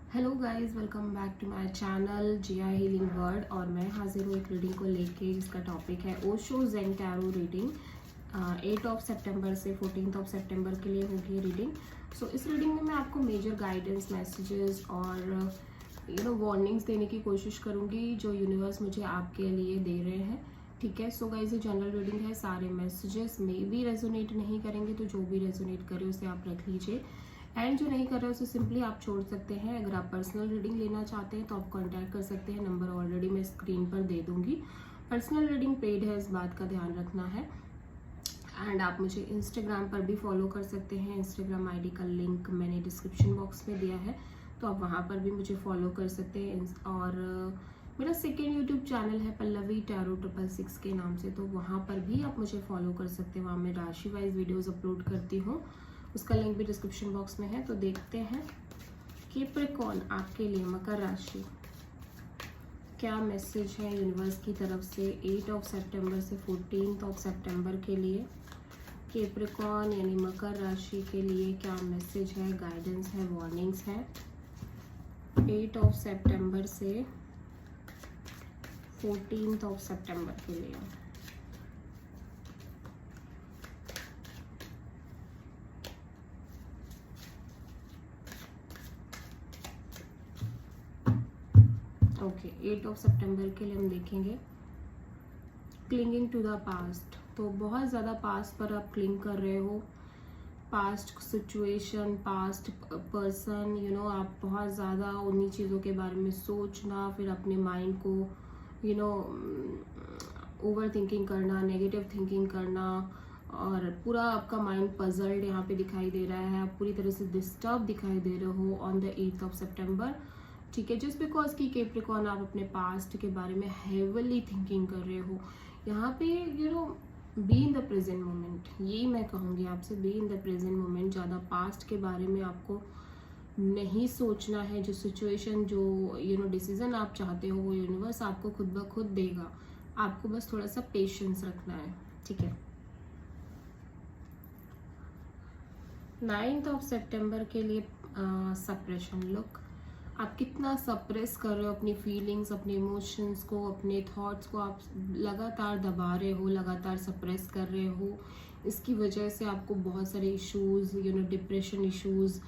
Hello guys, welcome back to my channel Jiya healing word. और मैं हाजिर हूँ एक रीडिंग को लेके जिसका टॉपिक है ओशो ज़ेन टैरो रीडिंग। 8 सितंबर से 14 सितंबर के लिए होगी रीडिंग। सो इस रीडिंग में मैं आपको मेजर गाइडेंस मैसेजेस और वार्निंग्स देने की कोशिश करूँगी जो यूनिवर्स मुझे आपके लिए दे रहे हैं। ठीक है। सो गाइस, ये जनरल रीडिंग है। सारे मैसेजेस मे भी रेजोनेट नहीं करेंगे, तो जो भी रेजोनेट करे उसे आप रख लीजिए, एंड जो नहीं कर रहे उसे सिंपली आप छोड़ सकते हैं। अगर आप पर्सनल रीडिंग लेना चाहते हैं तो आप कांटेक्ट कर सकते हैं। नंबर ऑलरेडी मैं स्क्रीन पर दे दूंगी। पर्सनल रीडिंग पेड है, इस बात का ध्यान रखना है। एंड आप मुझे इंस्टाग्राम पर भी फॉलो कर सकते हैं। इंस्टाग्राम आईडी का लिंक मैंने डिस्क्रिप्शन बॉक्स में दिया है, तो आप वहाँ पर भी मुझे फॉलो कर सकते हैं। और मेरा सेकेंड यूट्यूब चैनल है पल्लवी टैरो 666 के नाम से, तो वहाँ पर भी आप मुझे फॉलो कर सकते हैं। वहाँ मैं राशि वाइज वीडियोज़ अपलोड करती हूँ, उसका लिंक भी डिस्क्रिप्शन बॉक्स में है। तो देखते हैं कैप्रिकॉर्न आपके लिए मकर राशि, क्या मैसेज है यूनिवर्स की तरफ से 8 सितंबर से 14 सितंबर के लिए। कैप्रिकॉर्न यानी मकर राशि के लिए क्या मैसेज है, गाइडेंस है, वार्निंग्स है 8 सितंबर से 14 सितंबर के लिए। ओके, 8 सितंबर के लिए हम देखेंगे क्लिंगिंग टू द पास्ट। तो बहुत ज़्यादा पास्ट पर आप क्लिंग कर रहे हो, पास्ट सिचुएशन, पास्ट पर्सन, आप बहुत ज़्यादा उन्हीं चीज़ों के बारे में सोचना, फिर अपने माइंड को ओवर थिंकिंग करना, नेगेटिव थिंकिंग करना, और पूरा आपका माइंड पजल्ड यहाँ पे दिखाई दे रहा है। आप पूरी तरह से डिस्टर्ब दिखाई दे रहे हो ऑन द 8 सितंबर। ठीक है, जस्ट बिकॉज की कैप्रिकॉर्न आप अपने पास्ट के बारे में हेवली थिंकिंग कर रहे हो। यहाँ पे be in the present moment, यही मैं कहूँगी आपसे, be in the present moment. ज़्यादा पास्ट के बारे में आपको नहीं सोचना है। जो सिचुएशन, जो डिसीजन आप चाहते हो वो यूनिवर्स आपको खुद ब खुद देगा। आपको बस थोड़ा सा पेशेंस रखना है। ठीक है। 9 सितंबर के लिए सप्रेशन लुक। आप कितना सप्रेस कर रहे हो अपनी फीलिंग्स, अपने इमोशंस को, अपने थॉट्स को आप लगातार दबा रहे हो, लगातार सप्रेस कर रहे हो। इसकी वजह से आपको बहुत सारे issues, depression issues,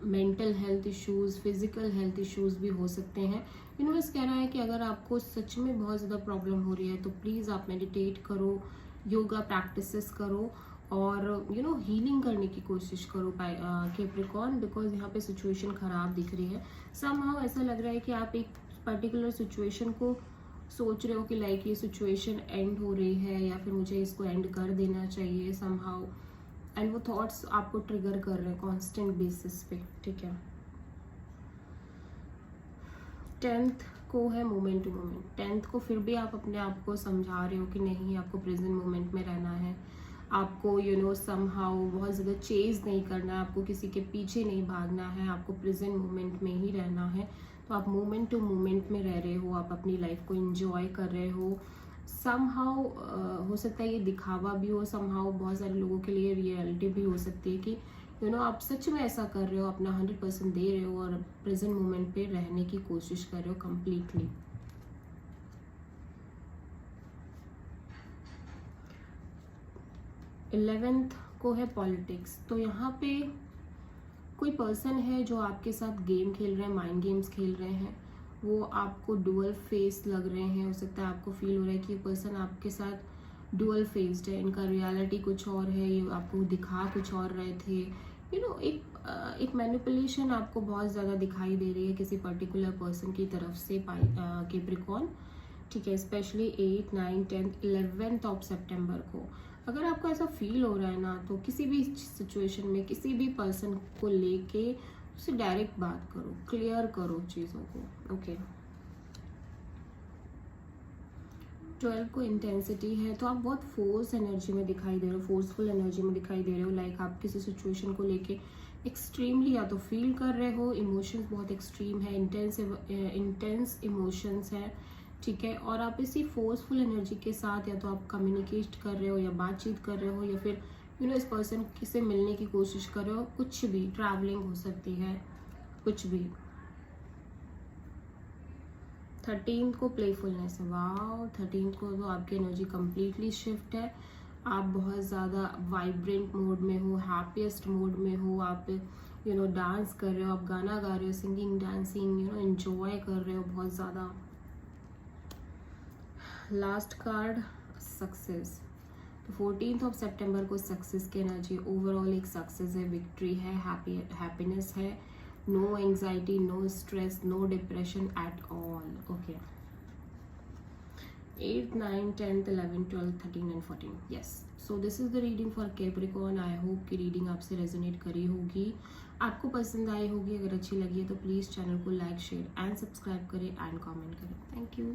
mental health issues, physical health issues भी हो सकते हैं। यूनिवर्स कह रहा है कि अगर आपको सच में बहुत ज़्यादा प्रॉब्लम हो रही है तो प्लीज़ आप मेडिटेट करो, योगा प्रैक्टिसेस करो, और हीलिंग करने की कोशिश करो कैप्रिकॉर्न, बिकॉज यहाँ पे सिचुएशन ख़राब दिख रही है। समहाउ ऐसा लग रहा है कि आप एक पर्टिकुलर सिचुएशन को सोच रहे हो कि लाइक ये सिचुएशन एंड हो रही है या फिर मुझे इसको एंड कर देना चाहिए समहाउ, एंड वो थॉट्स आपको ट्रिगर कर रहे हैं कॉन्स्टेंट बेसिस पे। ठीक है। 10th को है मोमेंट टू मोमेंट। 10th को फिर भी आप अपने आप को समझा रहे हो कि नहीं, आपको प्रेजेंट मोमेंट में रहना है। आपको समहाउ बहुत ज़्यादा चेज नहीं करना है, आपको किसी के पीछे नहीं भागना है, आपको प्रेजेंट मोमेंट में ही रहना है। तो आप मोमेंट टू मोमेंट में रह रहे हो, आप अपनी लाइफ को एंजॉय कर रहे हो। समहाउ हो सकता है ये दिखावा भी हो, समहाउ बहुत सारे लोगों के लिए रियलिटी भी हो सकती है कि आप सच में ऐसा कर रहे हो, अपना 100% दे रहे हो और प्रेजेंट मोमेंट पे रहने की कोशिश कर रहे हो कंप्लीटली। इलेवेंथ को है पॉलिटिक्स। तो यहाँ पे कोई पर्सन है जो आपके साथ गेम खेल रहे हैं, माइंड गेम्स खेल रहे हैं। वो आपको डुअल फेस लग रहे हैं। हो सकता है आपको फील हो रहा है कि ये पर्सन आपके साथ डुअल फेस्ड है, इनका रियलिटी कुछ और है, ये आपको दिखा कुछ और रहे थे। एक मैनिपुलेशन आपको बहुत ज़्यादा दिखाई दे रही है किसी पर्टिकुलर पर्सन की तरफ से कैप्रिकॉर्न। ठीक है, स्पेशली 8, 9, 10, 11 सितंबर को अगर आपको ऐसा फील हो रहा है ना, तो किसी भी सिचुएशन में किसी भी पर्सन को लेके उससे डायरेक्ट बात करो, क्लियर करो चीज़ों को। ओके। 12 को इंटेंसिटी है। तो आप बहुत फोर्स एनर्जी में दिखाई दे रहे हो, फोर्सफुल एनर्जी में दिखाई दे रहे हो। लाइक आप किसी सिचुएशन को लेके एक्सट्रीमली या तो फील कर रहे हो, इमोशंस बहुत एक्सट्रीम है, इंटेंस इमोशंस है। ठीक है, और आप इसी फोर्सफुल एनर्जी के साथ या तो आप कम्युनिकेट कर रहे हो या बातचीत कर रहे हो, या फिर इस पर्सन से मिलने की कोशिश कर रहे हो। कुछ भी, ट्रैवलिंग हो सकती है, कुछ भी। 13 को प्लेफुलनेस है, वाह। 13 को तो आपकी एनर्जी कम्प्लीटली शिफ्ट है, आप बहुत ज़्यादा वाइब्रेंट मोड में हो, हैप्पीएस्ट मोड में हो, आप डांस कर रहे हो, आप गाना गा रहे हो, सिंगिंग डांसिंग एंजॉय कर रहे हो बहुत ज़्यादा। Last card success. तो 14 ऑफ सितंबर को सक्सेस की एनर्जी, ओवरऑल एक सक्सेस है, विक्ट्री है, हैप्पीनेस है, no anxiety, no stress, no depression at all. Okay, 8, 9, 10, 11, 12, 13 and 14, yes. So this is the reading for Capricorn. I hope कि रीडिंग आपसे रेजोनेट करी होगी, आपको पसंद आई होगी। अगर अच्छी लगी है तो प्लीज़ चैनल को लाइक, शेयर एंड सब्सक्राइब करें एंड कमेंट करें। Thank you.